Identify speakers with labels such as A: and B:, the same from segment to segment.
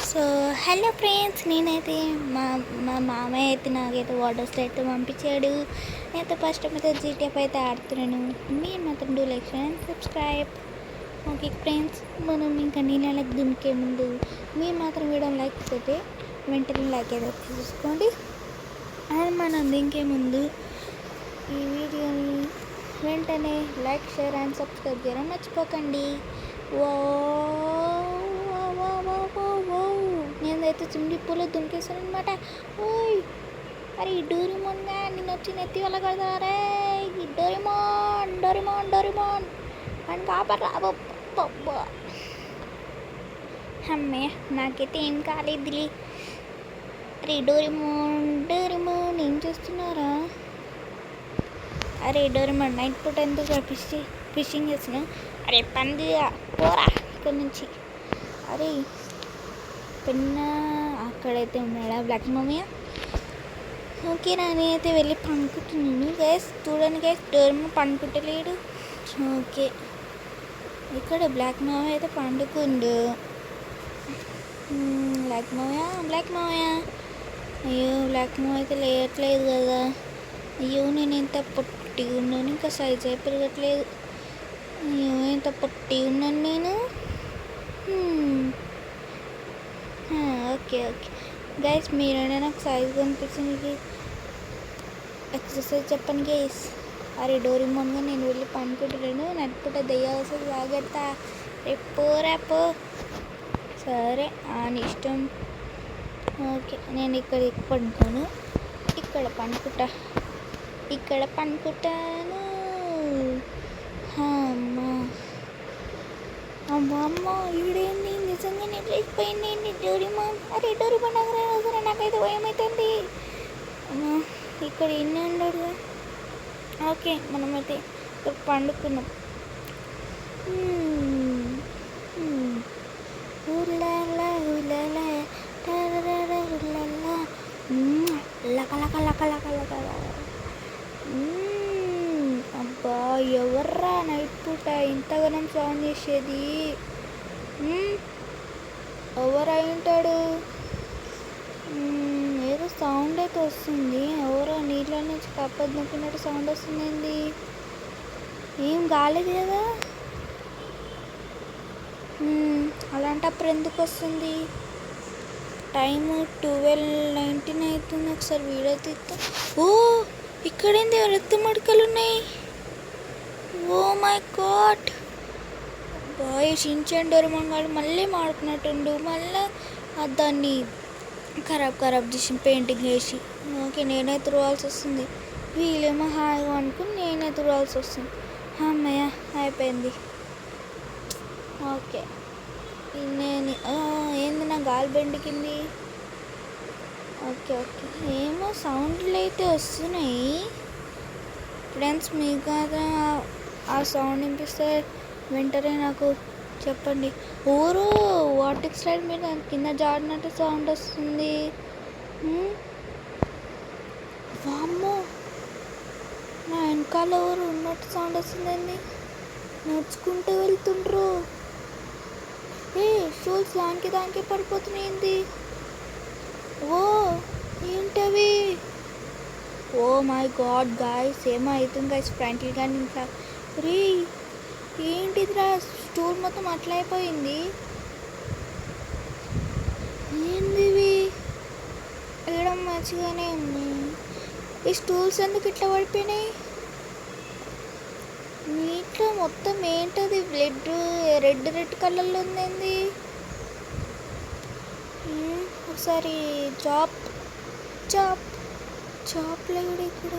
A: So hello friends, నేనైతే మా మా మామయ్య అయితే నాకైతే వాటర్ స్లైడ్ అయితే పంపించాడు. నేనైతే ఫస్ట్ అయితే జీటీఎఫ్ అయితే ఆడుతున్నాను. మీరు మాత్రం do like and subscribe. Okay friends, మనం ఇంకా నీళ్ళకి దుమికే ముందు మీరు మాత్రం వీడియో లైక్ అయితే వెంటనే లైక్ అయితే తీసుకోండి. అండ్ మనం దింకే ముందు ఈ వీడియోని వెంటనే లైక్, షేర్ అండ్ సబ్స్క్రైబ్ చేయడం మర్చిపోకండి. ఓ నేనైతే స్విమ్మింగ్ పూల్లో దుంకేస్తాను అనమాట. ఓయ్ అరే ఈ డోరేమోన్గా నేను వచ్చి నెత్తి వల్ల కడతారే. ఈ డోరేమోన్ డోరేమోన్ డోరేమోన్ అని కాపరా. అమ్మే నాకైతే ఏం కాలేదులే. అరే డోరేమోన్ డోరేమోన్ ఏం చేస్తున్నారా? అరే డోరేమోన్ నైట్ పూట ఎందుకు ఫిషింగ్ చేస్తున్నావు? అరే పందిగా పోరా ఇక్కడ నుంచి. అరే పిన్న అక్కడైతే ఉన్నాడా బ్లాక్ మమ్మీ? ఓకే నేనైతే వెళ్ళి పనుకుంటున్నాను. గైస్ చూడండి గైస్, డోరేమోన్ పనుకుంటలేడు. ఓకే ఇక్కడ బ్లాక్ మామయ్య అయితే పండుకుండు. బ్లాక్ మామయ్య అయ్యో బ్లాక్ మామయ్య అయితే లేయట్లేదు కదా. అయ్యో నేను ఎంత పొట్టి ఉన్నాను, ఇంకా సైజ్ అయి పెరగట్లేదు. అయ్యో ఎంత పొట్టి ఉన్నాను నేను. ఓకే గైస్, మీరైనా నాకు సైజ్ కనిపించింది ఎక్సర్సైజ్ చెప్పండి గైస్. అరే డోరేమోన్గా నేను వెళ్ళి పనుకుంటున్నాను. నడుపుట దయ్యాలు వస్తుంది, జాగ్రత్త. రేపో సరే అని ఇష్టం. ఓకే నేను ఇక్కడ పడుకోను, ఇక్కడ పనుకుంటాను. అమ్మ ఈడేంది నిజంగానే లేకపోయింది డోరేమోన్. అరే డోరేమోన్ సరే నాకైతే భయమవుతుంది. ఇక్కడ ఎన్ని ఉన్నాడుగా. ఓకే మనమైతే ఇక్కడ పండుకున్నాం. అబ్బా ఎవర్రా నైట్ పూట ఇంతగానం సౌండ్ చేసేది? ఎవరు అయింటాడు? ఏదో సౌండ్ అయితే వస్తుంది. ఎవరో నీళ్ళ నుంచి కప్పది నొక్కినట్టు సౌండ్ వస్తుంది. ఏం కాలేదు కదా. అలాంటప్పుడు ఎందుకు వస్తుంది? టైము 12:19 అవుతుంది. ఒకసారి వీడియో తీస్తా. ఓ ఇక్కడేంది రక్త మడకలు ఉన్నాయి. Oh my god. Boy Shinchan Doraemon గారు మళ్ళీ మాడుకున్నట్టుండు. మళ్ళీ దాన్ని ఖరాబ్ చేసి పెయింటింగ్ వేసి. ఓకే నేనే తురవాల్సి వస్తుంది. వీళ్ళేమో హాయిగా అనుకుని నేనే తురవాల్సి వస్తుంది. అమ్మయ్య అయిపోయింది. ఓకే నేను ఏంది నా గాలి బెండికింది. ఓకే ఏమో సౌండ్లు అయితే వస్తున్నాయి ఫ్రెండ్స్. మీకు కదా ఆ సౌండ్ వినిపిస్తే వెంటనే నాకు చెప్పండి. ఊరు వాటర్ స్లైడ్ మీద కింద జాడినట్టు సౌండ్ వస్తుంది. వామ్మో నా వెనకాల ఊరు ఉన్నట్టు సౌండ్ వస్తుందండి. నడుచుకుంటూ వెళ్తుండ్రు. షూస్ దానికి పడిపోతున్నాయింది. ఓ ఏంటవి? ఓ మై గాడ్ గాయ్స్, ఏమో అవుతుంది గాయస్. ఫ్రంట్లీ కానీ ఇంకా రీ ఏంటిదిరా, స్టూల్ మొత్తం అట్లా అయిపోయింది. ఏందివి? వేయడం మంచిగానే ఉంది. ఈ స్టూల్స్ ఎందుకు ఇట్లా పడిపోయినాయి? నీట్లో మొత్తం ఏంటది రెడ్ కలర్లో ఉందండి. ఒకసారి చాప్లో కూడా ఇక్కడ.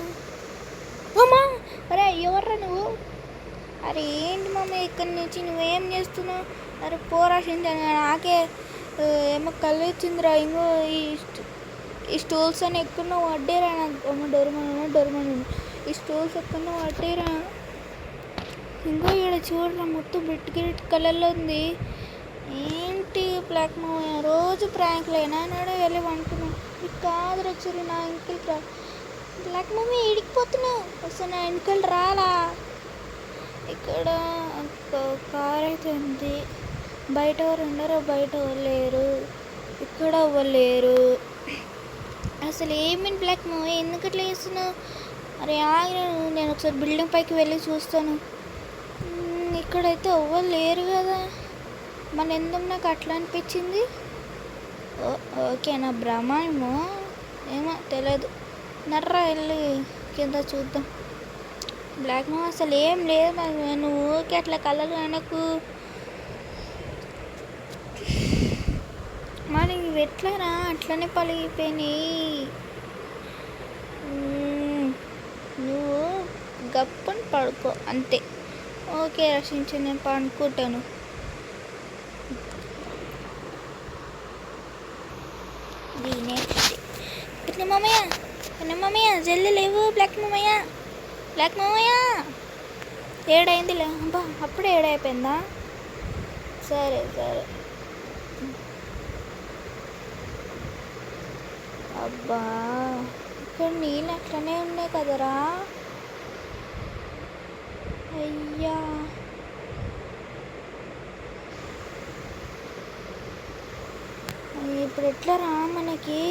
A: అమ్మా అరే ఎవర్రా నువ్వు? అరే ఏంటి మమ్మీ ఇక్కడి నుంచి నువ్వేం చేస్తున్నావు? అరే పోరాశించాను నాకే ఏమో కళ్ళు వచ్చిందిరా. ఇంకో ఈ స్టూల్స్ అని ఎక్కడో వడ్డేరా. నాకు డోరేమోన్ ఈ స్టూల్స్ ఎక్కడో వడ్డేరా. ఇంకో ఇక్కడ చూడరా మొత్తం రెడ్ కలర్లో ఉంది. ఏంటి బ్లాక్ మామయ్య రోజు ప్రాంక్లేనా అన్నాడు. వెళ్ళి అనుకున్నాను. ఇది కాదు రచ్చరి నా ఇంటికి రా. బ్లాక్ మమ్మీ ఇడికిపోతున్నావు, అసలు నా ఇంటికి రాలా. ఇక్కడ కార్ అయితే ఉంది. బయట ఎవరు ఉండరు, బయట ఎవరు లేరు. ఇక్కడ అవ్వలేరు. అసలు ఏమేమి బ్లాక్ మూవీ ఎందుకు అట్లా చేస్తున్నావు? అరే ఆగిన, నేను ఒకసారి బిల్డింగ్ పైకి వెళ్ళి చూస్తాను. ఇక్కడైతే ఎవ్వరు లేరు కదా, మన ఎందుకు నాకు అట్లా అనిపించింది. ఓకే నా భ్రమేమో, ఏమో తెలియదు. నర్రా వెళ్ళి కింద చూద్దాం. బ్లాక్ మూవీ అసలు ఏం లేదు, నువ్వు ఓకే అట్లా కలర్ నాకు. మరి ఇవి ఎట్లారా అట్లనే పలిగిపోయినాయి. నువ్వు గప్పని పడుకో అంతే. ఓకే రక్షించి నేను పడుకుంటాను. మమ్మయ్య జల్లి లేవు. బ్లాక్ మమ్మయ్య ఏడైందిలే. అబ్బా అప్పుడే ఏడైపోయిందా? సరే సరే. అబ్బా ఇక్కడ నీళ్ళు అట్లనే ఉన్నాయి కదరా. అయ్యా ఇప్పుడు ఎట్లా రా మనకి?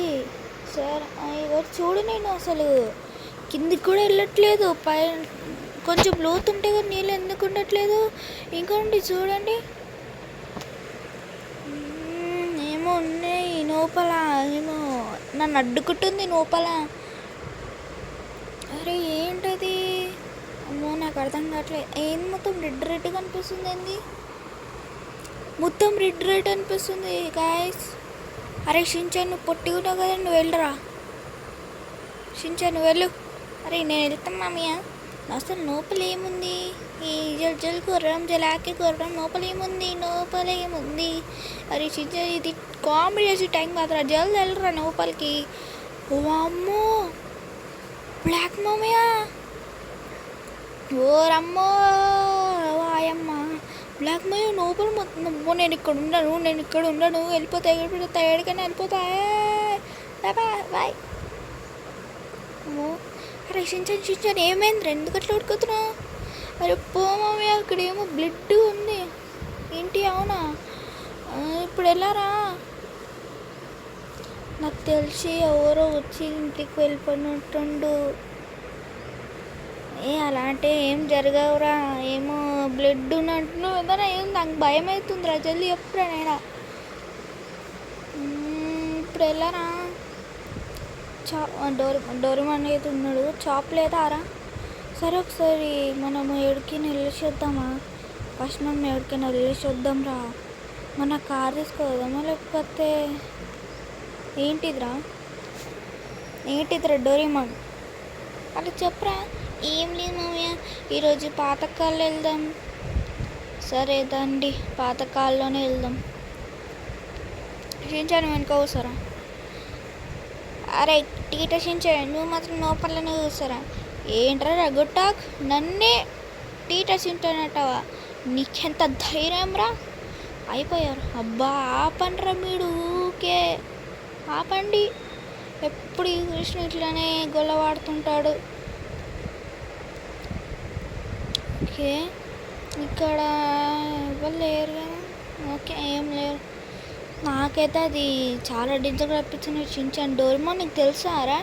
A: సార్ ఎవరు చూడు, నేను అసలు కిందికి కూడా వెళ్ళట్లేదు. పై కొంచెం లోతుంటే కానీ నీళ్ళు ఎందుకు ఉండట్లేదు? ఇంకోండి చూడండి, ఏమో ఉన్నాయి లోపల, ఏమో నన్ను అడ్డుకుంటుంది లోపల. అరే ఏంటది? అమ్మో నాకు అర్థం కావట్లేదు. ఏంది మొత్తం రెడ్ రెడ్గా అనిపిస్తుంది? ఏంది మొత్తం రెడ్ రెడ్ అనిపిస్తుంది గాయస్. అరే షించాన్ నువ్వు పొట్టిగున్నావు కదా, నువ్వు వెళ్ళరా. షించాన్ నువ్వు వెళ్ళు. అరే నేను వెళ్తాను మామయ్య. అసలు లోపల ఏముంది? ఈ జల్ కొర్రం జలాకి కొర్రం లోపల ఏముంది? అరే షించాన్ ఇది కామెడీ చేసే టైం కాదురా, జల్ది వెళ్ళరా లోపలికి. ఓ అమ్మో బ్లాక్ మామయ్య, ఓ రమ్మో వాయమ్మ. బ్లాక్ మయ్య లోపల మొత్తం. నేను ఇక్కడ ఉండను వెళ్ళిపోతా, ఎక్కడికైనా వెళ్ళిపోతా. బాయ్. అరే షించాన్ ఏమైంది? ఎందుకు అట్లా ఉడుకుతున్నావు? అరే పో మామయ్య, అక్కడేమో బ్లడ్ ఉంది. ఏంటి? అవునా? ఇప్పుడు వెళ్ళారా? నాకు తెలిసి ఎవరో వచ్చి ఇంటికి వెళ్ళిపోయినట్టుండు. అలాంటి ఏం జరగవురా. ఏమో బ్లడ్ ఉన్నట్టు ఏదైనా ఏం నాకు భయం అవుతుందిరా. జల్దీ చెప్పురా నేనా. ఇప్పుడు వెళ్ళారా? డోరేమాన్ అయితే ఉన్నాడు. చాప్ లేదా రా? సరే ఒకసారి మనము ఎడికైనా వెళ్ళేసి వద్దామా? ఫస్ట్ మనం ఎడికైనా వెళ్ళేసి వద్దాం రా. మన కార్ తీసుకోదామా లేకపోతే ఏంటిదిరా డోరేమాన్? అలా చెప్పరా. ఏం లేదు మామయ్య, ఈరోజు పాతకాల్లో వెళ్దాం. సరే దండి, పాతకాల్లోనే వెళ్దాం. షించాన్ వెనుక కూర్చోరా. అరే టీట షించాన్, నువ్వు మాత్రం లోపలనే కూర్చోరా. ఏంట్రా గుడ్ టాక్, నన్నే టీట షించాన్ అంటావా? నీకెంత ధైర్యం రా? అయిపోయారు. అబ్బా ఆపండ్రా మీరు, ఊకే ఆపండి. ఎప్పుడు ఈ కృష్ణ ఇట్లానే గొల్లవాడుతుంటాడు. ఓకే ఇక్కడ ఎవరు లేరు కదా. ఓకే ఏం లేరు. నాకైతే అది చాలా డేంజర్గా అనిపించింది. షించాన్ డోరేమాన్ నీకు తెలుసారా?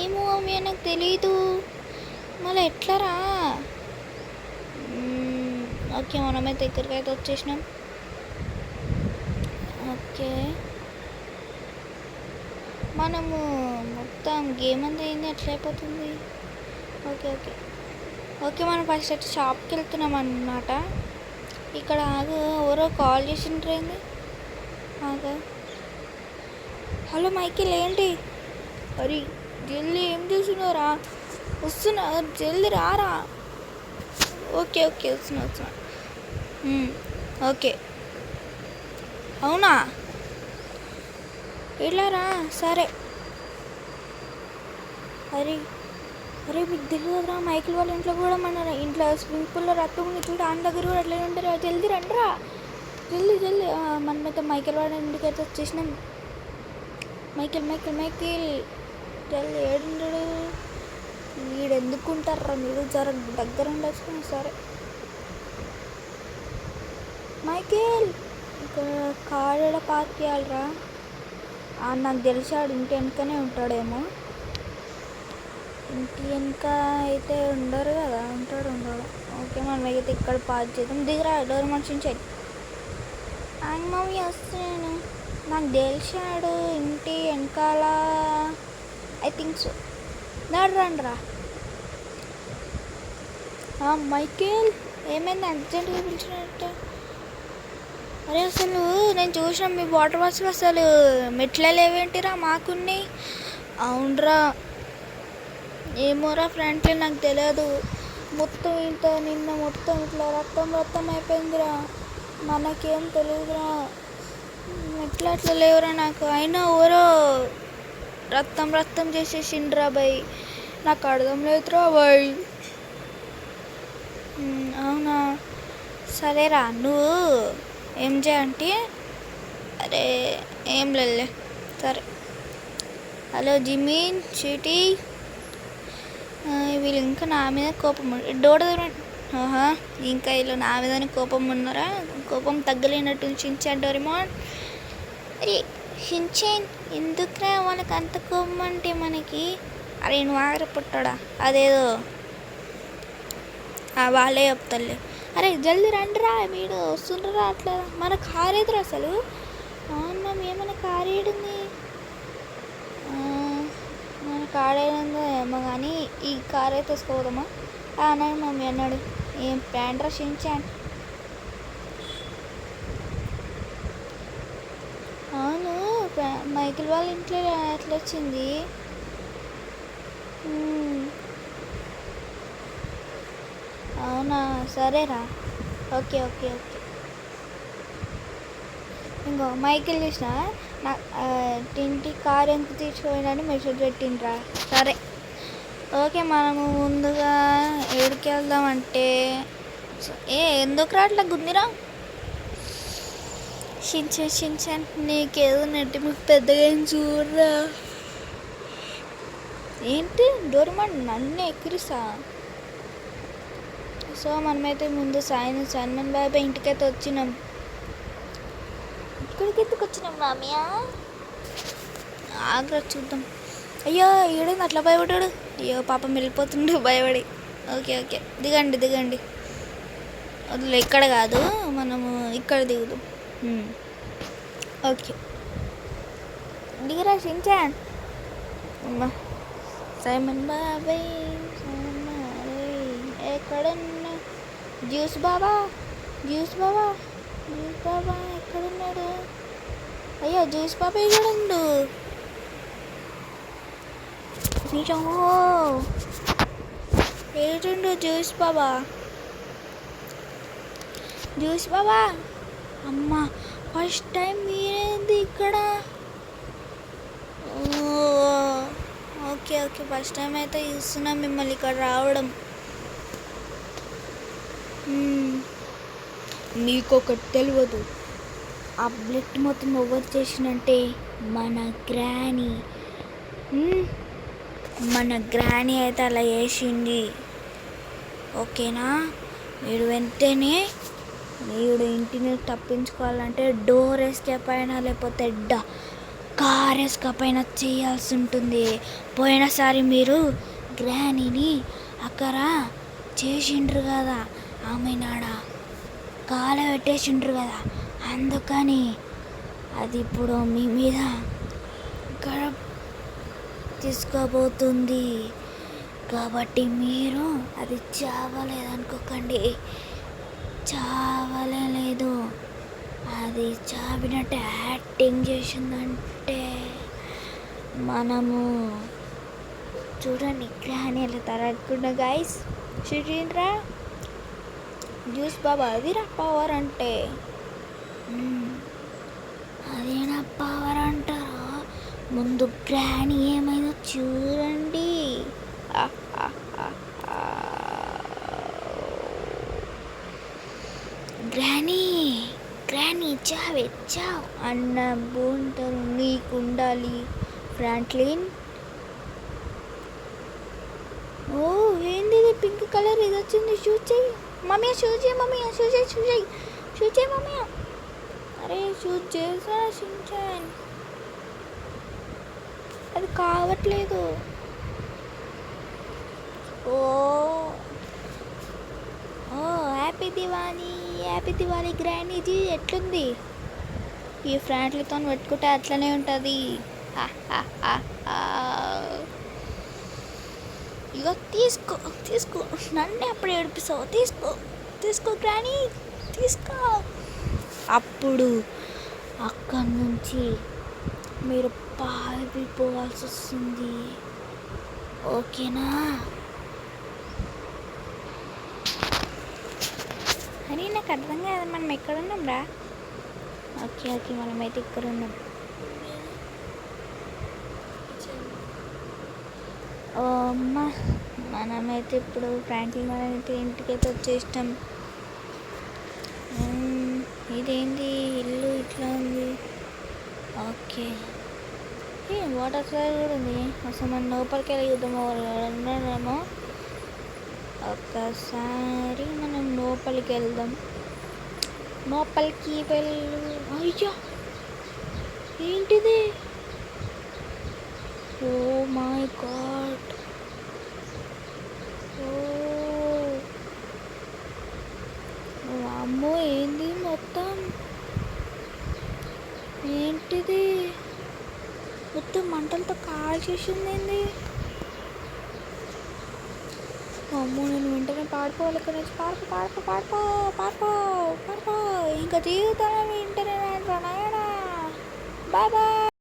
A: ఏమో అమ్మ నాకు తెలీదు. మళ్ళీ ఎట్లరా? ఓకే మనమైతే ఇక్కడికి అయితే వచ్చేసినాం. ఓకే మనము మొత్తం గేమ్ అంతా ఏంది ఎట్లయిపోతుంది? ఓకే ఓకే ఓకే మనం ఫస్ట్ అయితే షాప్కి వెళ్తున్నాం అన్నమాట. ఇక్కడ ఎవరో కాల్ చేసిండ్రేంది? హలో మైకిల్ ఏంటి? అరే జల్దీ ఏం చేస్తున్నారా? వస్తున్నా జల్దీ రారా. ఓకే ఓకే వస్తున్నా. ఓకే అవునా? వెళ్ళారా? సరే. అరే మీకు తెలియదురా, మైకిల్ వాళ్ళ ఇంట్లో కూడా మన ఇంట్లో స్విమ్మింగ్ పూల్లో రక్తం ఉంది చూడు, ఆయన దగ్గర కూడా అట్లనే ఉంటారు. జల్దీ రండిరా, జల్దీ మనమైతే మైకిల్ వాళ్ళ ఇంటికి అయితే వచ్చేసినాం. మైకిల్ జల్దీ ఏడుండడు. వీడు ఎందుకుంటారా మీరు? జర దగ్గర ఉండొచ్చు. సరే మైకిల్, ఇక్కడ కార్ పార్క్ చేయాలరా. నాకు తెలిసాడు ఇంటి వెనుకనే ఉంటాడేమో. ఇంటి వెనుక అయితే ఉండరు కదా, ఉంటాడు. ఓకే, మనం అయితే ఇక్కడ పాస్ చేద్దాం. దిగరా డోర్ మనిషించాయి. మమ్మీ వస్తున్నాను. నాకు తెలిసాడు ఇంటి వెనకాల, ఐ థింక్ సో. రండిరా. మైకేల్, ఏమైంది అర్జెంట్గా పిలిచినట్టు? అరే అసలు నేను చూసిన మీ వాటర్ బాక్స్లో అసలు మెట్ల లేవేంటిరా? మాకున్నాయి. అవునరా, ఏమోరా ఫ్రెండ్లీ, నాకు తెలియదు. మొత్తం ఇంత నిన్న మొత్తం ఇట్లా రక్తం అయిపోయిందిరా. మనకేం తెలియదురా, మెట్లు అట్లా లేవురా. నాకు అయినా ఎవరో రక్తం చేసేసిండ్రా బాయ్. నాకు అర్థం లేదురా బాయ్. అవునా, సరేరా. నువ్వు ఏం చేయంటే, అరే ఏం లేదులే, సరే. హలో జిమిన్, చీటీ, వీళ్ళు ఇంకా నా మీద కోపం ఇంకా వీళ్ళు నా మీద కోపం ఉన్నారా? కోపం తగ్గలేనట్టు షించాన్ డోరేమోన్. అరే షించాన్, ఎందుకురా వాళ్ళకి అంత కోపం అంటే మనకి? అరే నువ్వు ఆగర పుట్టాడా, అదేదో వాళ్ళే చెప్తారులే. అరే జల్దీ రండిరా, మీరు వస్తుండ్రా. అట్లా మన కారు ఎదురు అసలు. అవును మమ్మీ, ఏమైనా కారు ఏడుంది? మన కారు ఏడుందో ఏమో కానీ ఈ కారు అయితే తీసుకోదామా? అన్నాడు మమ్మీ, అన్నాడు. ఏం ప్యాంట్ రక్షించాను. అవును, మైకిల్ వాళ్ళ ఇంట్లో ఎట్లా వచ్చింది? అవునా, సరేరా. ఓకే. ఇంకో మైకిల్ చూసిన నా ఇంటి కారు ఎంత తీసుకుపోయినని మెసేజ్ పెట్టిండ్రా. సరే ఓకే, మనము ముందుగా ఎక్కడికి వెళ్దామంటే ఎందుకు అట్లా గుందిరా? షించాన్ నీకేదో నెట్టి మీకు పెద్దగా ఏం చూడరా. ఏంటి డోరేమోన్ నన్ను ఎక్కిరిస్తా? సో మనమైతే ముందు సైమన్ బాబాయ్ ఇంటికైతే వచ్చినాం. ఇక్కడికి ఎందుకు వచ్చినాం మామయ్య? ఆగ్రా చూద్దాం. అయ్యో ఈడేంది అట్లా భయపడ్డాడు? అయ్యో పాపం వెళ్ళిపోతుండు భయపడి. ఓకే దిగండి. వదిలే, ఇక్కడ కాదు, మనము ఇక్కడ దిగుదాం. ఓకే దిగరా షించాన్. సైమన్ బాబాయ్ ఎక్కడున్నా? జ్యూస్ బాబా ఎక్కడున్నాడు? అయ్యో జ్యూస్ బాబా ఎక్కడుండు? ఏడుండు జ్యూస్ బాబా? అమ్మా, ఫస్ట్ టైం మీరేంది ఇక్కడ? ఓకే ఫస్ట్ టైం అయితే చూస్తున్నాం మిమ్మల్ని ఇక్కడ రావడం. మీకొకటి తెలియదు, ఆ బ్లడ్ మొత్తం ఓవర్ చేసినంటే మన గ్రానీ అయితే అలా చేసింది. ఓకేనా? మీరు వెంటనే మీరు ఇంటిని తప్పించుకోవాలంటే డోర్ ఎస్కేప్ అయినా లేకపోతే కార్ ఎస్కేప్ అయినా చేయాల్సి ఉంటుంది. పోయినసారి మీరు గ్రానీని అక్కడ చేసిండ్రు కదా, ఆమె నాడ కాల పెట్టేసిండ్రు కదా, అందుకని అది ఇప్పుడు మీ మీద తీసుకోబోతుంది. కాబట్టి మీరు అది చావలేదనుకోకండి, చావలేదు. అది చావినట్టు యాక్టింగ్ చేసిందంటే మనము చూడండి గ్రాని ఎలా తరగకుండా గైస్. చూడండిరా జ్యూస్ బాబా, అదిరా పవర్ అంటే. అదేనా పవర్ అంటారా? ముందు గ్రాని ఏమైందో చూడండి. గ్రానీ చావ్ అన్న బోంటారు నీకుండాలి ఫ్రాంక్లిన్. ఓ ఏంది పింక్ కలర్ ఇది వచ్చింది? షూట్ చేయి మమ్మీ, షూట్ చేయి మమ్మీ. అరే షూట్ చేసా షించాన్. అది కావట్లేదు. ఓ ఓ హ్యాపీ దివాళీ, హ్యాపీ దివాళీ గ్రాండీజీ. ఎట్లుంది? ఈ ఫ్రాంక్లతో పెట్టుకుంటే అట్లనే ఉంటుంది. ఇక తీసుకో తీసుకో, నన్ను అప్పుడు ఏడిపిస్తావు. తీసుకో తీసుకో గ్రానీ, తీసుకో. అప్పుడు అక్కడి నుంచి మీరు పారిపోవాల్సి వస్తుంది, ఓకేనా? అని నాకు అర్థం కాదు, మనం ఎక్కడ ఉన్నాం రా? ఓకే ఓకే, మనమైతే ఇక్కడ ఉన్నాం. ఓ అమ్మ, మనమైతే ఇప్పుడు ఫ్రాంక్లిన్ మనమైతే ఇంటికైతే వచ్చేసినాం. ఇదేంటి ఇల్లు ఇట్లా ఉంది? ఓకే, వాటర్ స్లైడ్ కూడా ఉంది. అసలు మనం లోపలికి వెళ్ళి చూద్దాం, ఉన్నాడేమో. ఒక్కసారి మనం లోపలికి వెళ్దాం. లోపలికి వెళ్ళు. అయ్యా, ఏంటిది? Oh my god. అమ్మో, ఏంది మొత్తం? ఏంటిది మొత్తం మంటలతో కాల్ చేసింది ఏంది? అమ్మో, నేను వెంటనే పాడిపోవాలి ఇక్కడ నుంచి. పాడుకో పాడుకో పాడుకో పాడుకో పాడుకో. ఇంకా జీవితం వెంటనే. Bye bye.